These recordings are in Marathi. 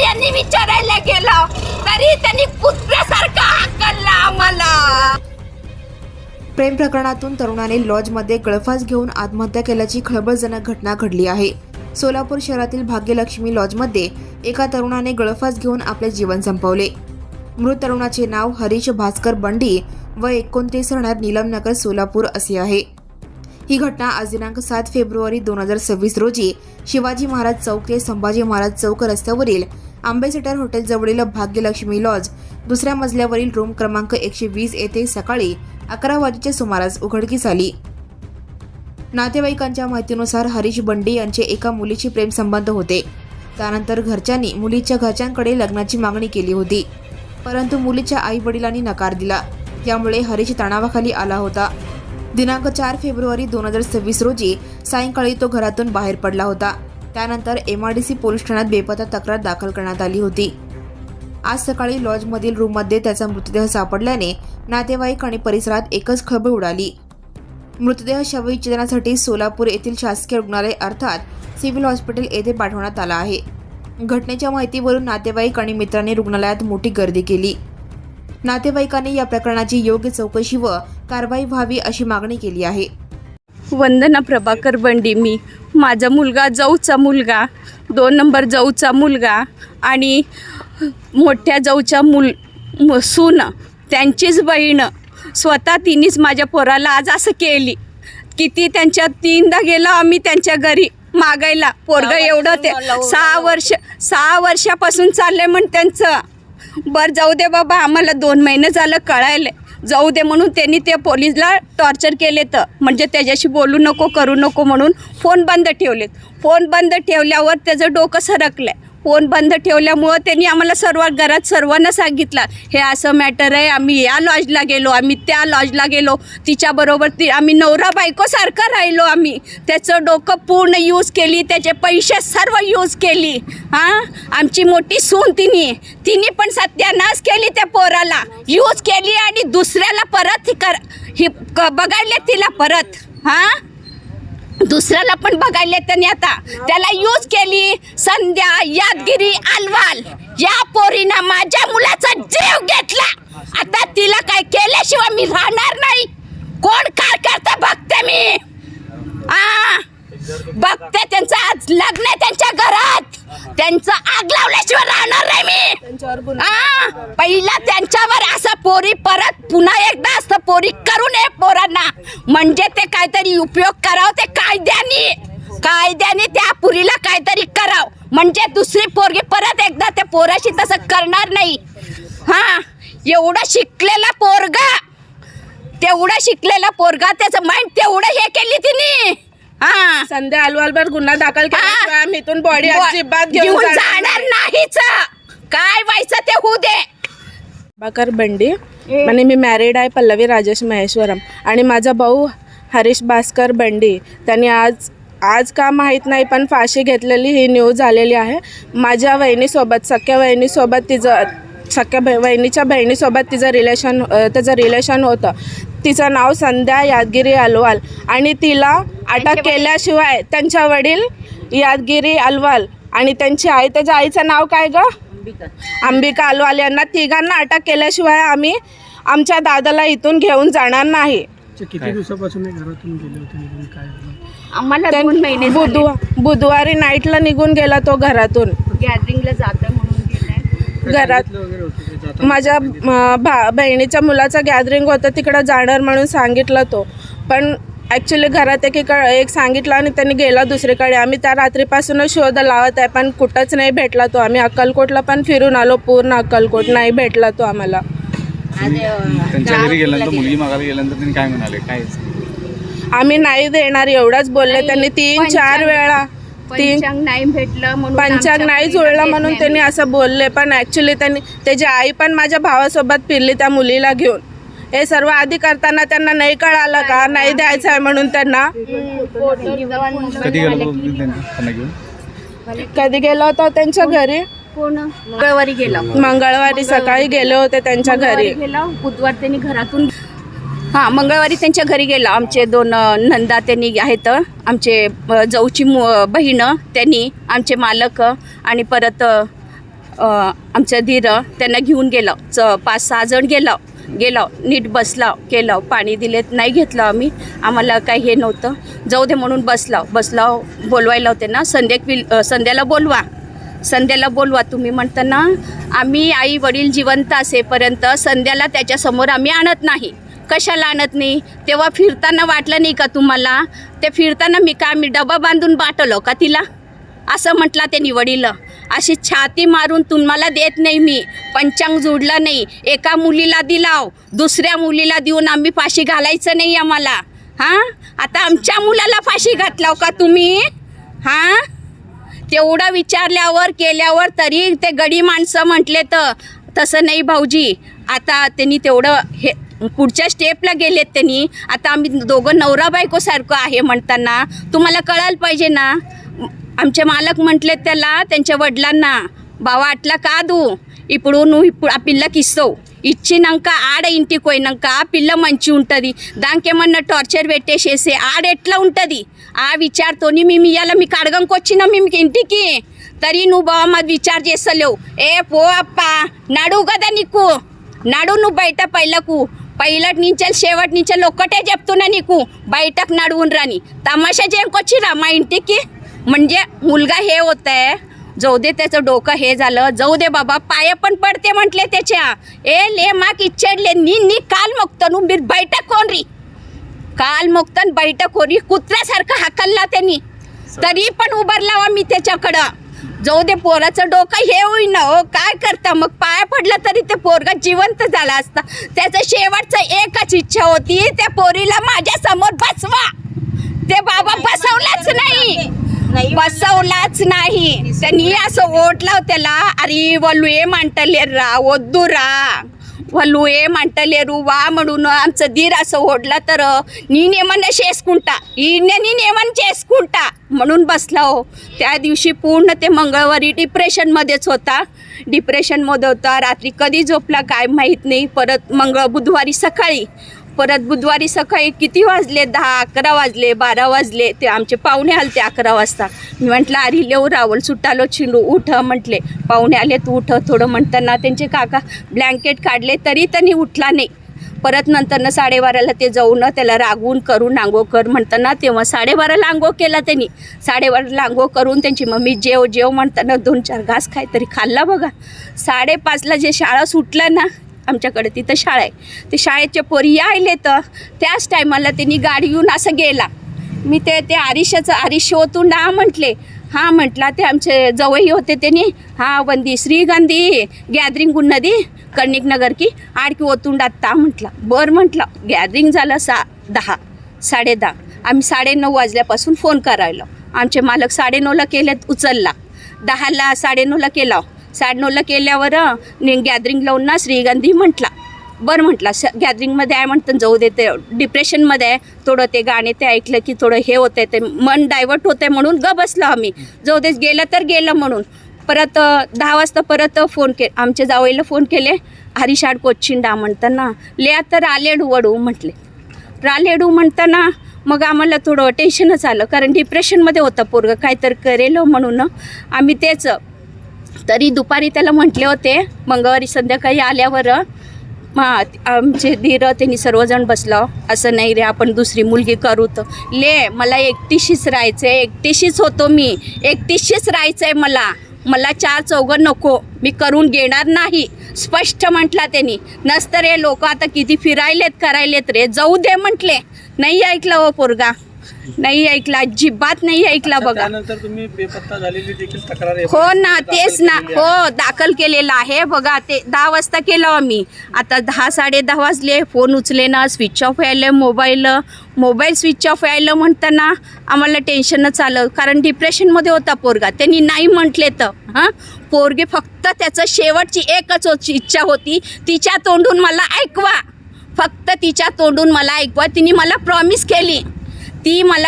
यांनी विचारायला गेलो तरी त्यांनी कुत्र्यासारखा हाकलला आम्हाला. प्रेम प्रकरणातून तरुणाने लॉजमध्ये गळफास घेऊन आत्महत्या केल्याची खळबळजनक घटना घडली आहे. सोलापूर शहरातील भाग्यलक्ष्मी लॉजमध्ये एका तरुणाने गळफास घेऊन आपले जीवन संपवले. मृत तरुणाचे नाव हरीश भास्कर बंडी व 29 राहणार नीलमनगर सोलापूर असे आहे. ही घटना आज दिनांक 7 फेब्रुवारी 2026 रोजी शिवाजी महाराज चौक ते संभाजी महाराज चौक रस्त्यावरील आंबेसिटर हॉटेलजवळील भाग्यलक्ष्मी लॉज दुसऱ्या मजल्यावरील रूम क्रमांक 120 येथे सकाळी 11 वाजेच्या सुमारास उघडकीस आली. नातेवाईकांच्या माहितीनुसार हरीश बंडी यांचे एका मुलीशी प्रेमसंबंध होते. त्यानंतर घरच्यांनी मुलीच्या घरच्यांकडे लग्नाची मागणी केली होती, परंतु मुलीच्या आई वडिलांनी नकार दिला. त्यामुळे हरीश तणावाखाली आला होता. दिनांक 4 फेब्रुवारी 2026 रोजी सायंकाळी तो घरातून बाहेर पडला होता. त्यानंतर MIDC पोलीस ठाण्यात बेपत्ता तक्रार दाखल करण्यात आली होती. आज सकाळी लॉजमधील रूममध्ये त्याचा मृतदेह सापडल्याने नातेवाईक आणि परिसरात एकच खळबळ उडाली. मृतदेह शवविच्छेदनासाठी सोलापूर येथील शासकीय रुग्णालय अर्थात सिव्हिल हॉस्पिटल येथे पाठवण्यात आला आहे. घटनेच्या माहितीवरून नातेवाईक आणि मित्रांनी रुग्णालयात मोठी गर्दी केली. नातेवाईकांनी या प्रकरणाची योग्य चौकशी व कारवाई व्हावी अशी मागणी केली आहे. वंदना प्रभाकर बंडी, मी माझा मुलगा जाऊचा मुलगा 2 नंबर जाऊचा मुलगा आणि मोठ्या जाऊच्या सून त्यांचीच बहीण स्वतः तिनेच माझ्या पोराला आज असं केली. किती त्यांच्या 3दा गेलो आम्ही त्यांच्या घरी मागायला. पोरगं एवढं ते 6 वर्षापासून चाललंय म्हण त्यांचं. बरं जाऊ दे बाबा, आम्हाला 2 महिने झालं कळायले, जाऊ दे म्हणून त्यांनी ते पोलीसला टॉर्चर केले. तर म्हणजे त्याच्याशी बोलू नको करू नको म्हणून फोन बंद ठेवलेत. फोन बंद ठेवल्यावर त्याचं डोकं सरकलं. फोन बंद ठेवल्यामुळं त्यांनी आम्हाला घरात सर्वांना सांगितलं हे असं मॅटर आहे. आम्ही या लॉजला गेलो, आम्ही त्या लॉजला गेलो, तिच्याबरोबर आम्ही नवरा बायकोसारखं राहिलो. आम्ही त्याचं डोकं पूर्ण यूज केली, त्याचे पैसे सर्व यूज केली. आमची मोठी सून तिने पण सत्यानाश केली, त्या पोराला यूज केली आणि दुसऱ्याला परत बघायले तिला परत दुसऱ्याला पण बघायले त्यांनी आता त्याला यूज केली. संध्या यादगिरी अलवाल या पोरीनं माझ्या मुलाचा जीव घेतला. आता तिला काय केल्याशिवाय मी राहणार नाही. कोण काय करता बघते मी, बघते. त्यांचं आज लग्न आहे त्यांच्या घरात, त्यांचं आग लावल्याशिवाय राहणार नाही मी. पहिला त्यांच्यावर असं पोरी परत पुन्हा एकदा असं पोरी करू नये पोरांना. म्हणजे ते काहीतरी उपयोग करावं, ते कायद्याने त्या पुरीला काहीतरी करावं, म्हणजे दुसरी पोरगी परत एकदा त्या पोराशी तसं करणार नाही. एवढं शिकलेला पोरगा त्याचं माइंड तेवढं हे केली तिने. संध्या अलवालवर गुन्हा दाखल केला. आम्ही इथून बॉडी अजिबात घेऊन जाणार नाहीच. काय व्हायचं ते होऊ दे. प्रभाकर बंडी आणि मी मॅरिड आहे, पल्लवी राजेश महेश्वरम. आणि माझा भाऊ हरीश भास्कर बंडी त्यांनी आज का माहीत नाही पण फाशी घेतलेली ही न्यूज आलेली आहे. माझ्या वहिनीसोबत सख्या वहिनीच्या बहिणीसोबत त्याचं रिलेशन होतं. तिचं नाव संध्या यादगिरी अलवाल आणि तिला अटक केल्याशिवाय त्यांच्या वडील यादगिरी अलवाल आणि त्यांची आई, त्याच्या आईचं नाव काय ग, अंबिका अलवाल, यांना तिघांना अटक केल्याशिवाय आम्ही आमच्या दादाला इथून घेऊन जाणार नाही. किती दिवसापासून घरातून गेले होते, काय आम्हाला 2 महिने बुधवारी नाईटला निघून गेला तो घरातून. गॅदरिंगला जातं म्हणून गेलाय. घरात माझ्या बहिणीच्या मुलाचं गॅदरिंग होतं, तिकडं जाणार म्हणून सांगितलं तो. पण ॲक्च्युली घरात एक सांगितलं आणि त्यांनी गेला दुसरीकडे. आम्ही त्या रात्रीपासूनच शोध लावत आहे पण कुठंच नाही भेटला तो. आम्ही अक्कलकोटला पण फिरून आलो, पूर्ण अक्कलकोट, नाही भेटला तो आम्हाला. त्यांच्या घरी गेल्यानंतर मुलगी मागायला गेल्यानंतर त्यांनी काय म्हणाले, काय आम्ही नाही देणार एवढंच बोलले त्यांनी. 3-4 वेळा पंचांग नाही भेटलं म्हणून, पंचांग नाही जुळला म्हणून त्यांनी असं बोलले. पण ॲक्च्युली त्याची आई पण माझ्या भावासोबत फिरली त्या मुलीला घेऊन. हे सर्व आधी करताना त्यांना नाही कळालं का नाही द्यायचं आहे म्हणून त्यांना. कधी गेलो होतो त्यांच्या घरी, मंगळवारी सकाळी गेले होते त्यांच्या घरी. बुधवार त्यांनी घरातून मंगळवारी त्यांच्या घरी गेला. आमचे 2 नंदा त्यांनी आहेत, आमचे जाऊची बहीण त्यांनी, आमचे मालक आणि परत आमचं धीर त्यांना घेऊन गेलं 5-6 जण गेलो नीट बसला केलं पाणी दिलेत नाही घेतलं आम्हाला काही हे नव्हतं जाऊ दे म्हणून बसलाव बोलवायला होते ना संध्याला बोलवा तुम्ही म्हणताना आम्ही आई वडील जिवंत असेपर्यंत संध्याला त्याच्यासमोर आम्ही आणत नाही. कशाला आणत नाही? तेव्हा फिरताना वाटलं नाही का तुम्हाला? ते फिरताना मी डबा बांधून बाटलो का तिला असं म्हटला त्यांनी वडील. अशी छाती मारून तुम्हाला देत नाही मी. पंचांग जोडलं नाही. एका मुलीला दिलाव दुसऱ्या मुलीला देऊन आम्ही फाशी घालायचं नाही आम्हाला. हां आता आमच्या मुलाला फाशी घातलाव का तुम्ही? हां तेवढं विचारल्यावर केल्यावर तरी ते गडी माणसं म्हटले तर तसं नाही भाऊजी. आता त्यांनी तेवढं हे पुढच्या स्टेपला गेलेत त्यांनी. आता आम्ही दोघं नवरा बायकोसारखं आहे म्हणताना तुम्हाला कळायला पाहिजे ना. आमचे मालक म्हटलेत त्याला त्यांच्या वडिलांना బావా అట్లా కాదు ఇప్పుడు నువ్వు ఆ పిల్లకి ఇస్తావు ఇచ్చినాక ఆడ ఇంటికి పోయినాక ఆ పిల్ల మంచి ఉంటుంది దానికి ఏమన్నా టార్చర్ పెట్టేసేసి ఆడ ఎట్లా ఉంటుంది ఆ విచారతోని మేము ఇవాళ మీకు అడగంకి వచ్చినాం మీకు ఇంటికి తరి నువ్వు బావ మాది విచార చేస్తలేవు ఏ పో అప్ప నడువు కదా నీకు నడు నువ్వు బయట పైలట్ నుంచి शेवट నుంచి ఒక్కటే చెప్తున్నా నీకు బయటకు నడువుन राणी तमाशा చేయకొచ్చిరా మా ఇంటికి म्हणजे मुलगा हे होत आहे जाऊ दे त्याचं डोकं हे झालं जाऊ दे बाबा पाया पण पडते म्हटले त्याच्या ए ले माक इच्छडले नी काल मोक्तन बीर बैठक कोणरी काल मोक्तन बैठक होरी कुत्र्यासारखं हाकलला त्यांनी तरी पण उभारला मी त्याच्याकडं जाऊ दे पोराचं डोकं हे होईना हो काय करता मग पाया पडलं तरी ते पोरगा जिवंत झाला असता त्याचं शेवटचं एकच इच्छा होती त्या पोरीला माझ्या समोर बसवा ते बाबा बसवलाच नाही त्यांनी असं ओढलं त्याला अरे वलू ఏ మంటలేరా వద్దురా వాళ్ళు ఏమంటలేరు వా म्हणून आमचं धीर असं ओढला तर నేనేమన్నా చేసుకుంటా నేనేమన్నా చేసుకుంటా म्हणून बसला हो. त्या दिवशी पूर्ण ते मंगळवारी डिप्रेशनमध्येच होता रात्री कधी झोपला काय माहीत नाही. परत बुधवारी सकाळी किती वाजले 10-11 वाजले 12 वाजले ते आमचे पाहुणे आले ते 11 वाजता. मी म्हटलं अरे लेव रावल सुटालो चिंडू उठ म्हटले पाहुणे आले तू उठ थोडं म्हणताना त्यांचे काका ब्लँकेट काढले तरी त्यांनी उठला नाही. परत नंतरनं 12:30ला ते जाऊन त्याला रागवून करून आंघोळ कर म्हणताना तेव्हा 12:30ला आंघोळ केला त्यांनी. 12:30ला आंघोळ करून त्यांची मम्मी जेव म्हणताना 2-4 घास काहीतरी खाल्ला बघा. 5:30ला जे शाळा सुटलं ना आमच्याकडे तिथं शाळा आहे ते शाळेचे पोरी यायले तर त्याच टायमाला त्यांनी गाडी घेऊन असं गेला. मी ते आरिशाचं ओतून ना म्हटले हां म्हटला ते आमचे जवळ होते त्यांनी हां वंदी श्रीगंधी गॅदरिंग उन्नदी कर्णिक नगर की आडकी ओतून टाकता म्हटलं बरं म्हटलं. गॅदरिंग झालं 10:30 आम्ही 9:30 वाजल्यापासून फोन करायला आमचे मालक 9:30ला केलेत उचलला 10ला 9:30ला केला 9:30ला केल्यावर गॅदरिंग लावून ना श्रीगंधी म्हटला बरं म्हटला गॅदरिंगमध्ये आहे म्हणतं जाऊ दे ते डिप्रेशनमध्ये आहे थोडं ते गाणे ते ऐकलं की थोडं हे होतं ते मन डायवर्ट होतं म्हणून बसलो आम्ही जाऊ दे गेलं तर गेलं म्हणून. परत 10 वाजता परत फोन आमच्या जावईला फोन केले हरिशाड कोचिंडा म्हणताना ले तर रालेडू वडू म्हटले रालेडू म्हणताना मग आम्हाला थोडं टेन्शनच आलं कारण डिप्रेशनमध्ये होतं पोरगं काहीतरी करेल म्हणून आम्ही तेच तरी दुपारी त्याला म्हटले होते मंगळवारी संध्याकाळी आल्यावर आमचे धीर त्यांनी सर्वजण बसलं असं नाही रे आपण दुसरी मुलगी करू तर ले मला एकटीशीच राहायचं आहे एकटीशीच होतो मी एकटीशीच राहायचं आहे मला 4 चौघं नको मी करून घेणार नाही स्पष्ट म्हटला त्यांनी. नसतं रे लोक आता किती करायलेत रे जाऊ दे म्हटले नाही ऐकलं हो पोरगा नाही ऐकला अजिबात नाही ऐकला बघा. त्यानंतर तुम्ही बेपत्ता झालेली देखील तक्रार हो ना तेच ना हो दाखल केलेला आहे बघा ते 10 वाजता केलं आम्ही आता 10-10:30 वाजले फोन उचले ना स्विच ऑफ यायलं मोबाईल स्विच ऑफ यायलं म्हणताना आम्हाला टेन्शनच आलं कारण डिप्रेशनमध्ये होता पोरगा. त्यांनी नाही म्हटले तर हां पोरगे फक्त त्याचं शेवटची एकच इच्छा होती तिच्या तोंडून मला ऐकवा फक्त तिच्या तोंडून मला ऐकवा. तिने मला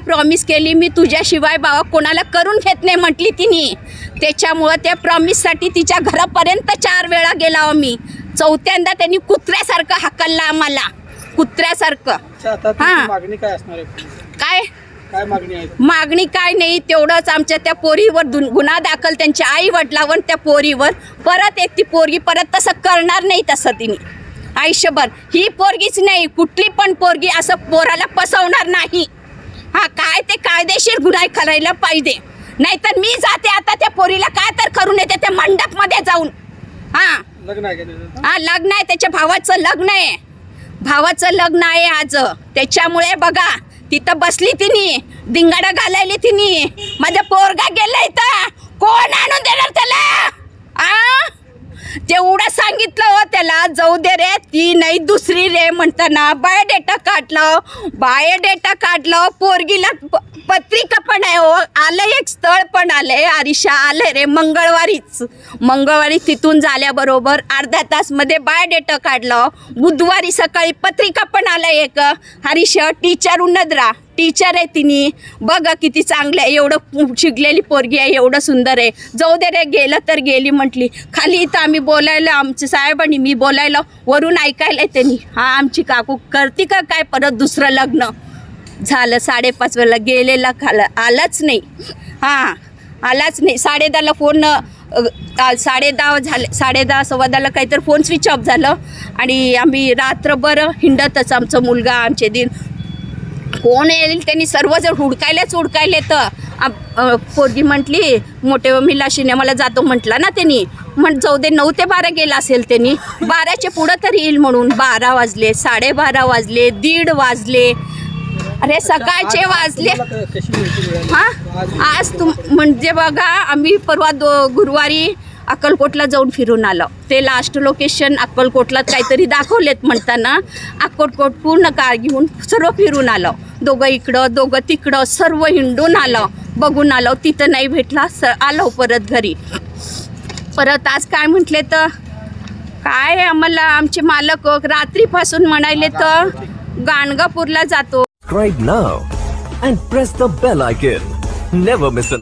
प्रॉमिस केली मी तुझ्याशिवाय बाबा कोणाला करून घेत नाही म्हटली तिने. त्याच्यामुळं त्या प्रॉमिससाठी तिच्या घरापर्यंत 4 वेळा गेला आम्ही. 4थ्यांदा त्यांनी कुत्र्यासारखं हाकलला आम्हाला कुत्र्यासारखं. मागणी काय असणार आहे काय मागणी काय नाही, तेवढंच आमच्या त्या पोरीवर गुन्हा दाखल त्यांच्या आई वडिलावर, त्या पोरीवर परत एक ती पोरगी परत तसं करणार नाही, तसं तिने आयुष्यभर. ही पोरगीच नाही, कुठली पण पोरगी असं पोराला फसवणार नाही. हा, काय ते कायदेशीर गुन्हा करायला पाहिजे. नाहीतर मी जाते आता त्या पोरीला काय तर करून येते त्या मंडपमध्ये जाऊन. हा, लग्न आहे, त्याच्या भावाचं लग्न आहे, भावाचं लग्न आहे आज. त्याच्यामुळे बघा तिथं बसली तिने, धिंगाडा घालायली तिने. माझा पोरगा गेला इथं, कोण आणून देणार त्याला? तेवढं सांगितलं हो त्याला, जाऊ दे रे, ती नाही दुसरी रे म्हणताना बायोडेटा काढलं. पोरगीला पत्रिका पण आहे हो, आलं एक स्थळ पण आलंय, आरिशा आलंय रे मंगळवारी तिथून झाल्याबरोबर अर्ध्या तासमध्ये बायोडेटा काढलं. बुधवारी सकाळी पत्रिका पण आलंय एक. हरीशा टीचर उन्नद्रा टीचर आहे तिने, बघा किती चांगलं आहे, एवढं शिकलेली पोरगी आहे, एवढं सुंदर आहे. जाऊ दे रे, गेलं तर गेली म्हटली. खाली इथं आम्ही बोलायला, आमच्या साहेबांनी मी बोलायला, वरून ऐकायला त्यांनी, हा आमची काकू करते का काय परत दुसरं लग्न. झालं 5:30 वेळेला गेलेला, आलाच नाही. हां, आलाच नाही. 10:30ला फोन 10:30 झाले, 10:30 सव्वा काहीतरी फोन स्विच ऑफ झालं. आणि आम्ही रात्रभर हिंडतच, आमचा मुलगा, आमचे दिन कोण येईल त्यांनी सर्वजण हुडकायले तर पोरगी म्हटली, मोठे मिला सिनेमाला जातो म्हटला ना त्यांनी, जाऊ दे, 9 ते 12 गेला असेल त्यांनी, 12च्या पुढं तरी येईल म्हणून. 12 वाजले, 12:30 वाजले, 1:30 वाजले, अरे सकाळचे वाजले. हां, आज म्हणजे बघा, आम्ही परवा गुरुवारी अक्कलकोटला जाऊन फिरून आलो. ते लास्ट लोकेशन अक्कलकोटला काहीतरी दाखवलेत म्हणताना अक्कलकोट पूर्ण कार घेऊन सर्व फिरून आलो. दोघं इकडं दोघं तिकडं सर्व हिंडून आलो, बघून आलो. तिथं नाही भेटला, आलो परत घरी. परत आज काय म्हटले तर काय, आम्हाला आमचे मालक रात्रीपासून म्हणाले तर गाणगापूरला जातो. Subscribe now and press the bell icon. Never miss an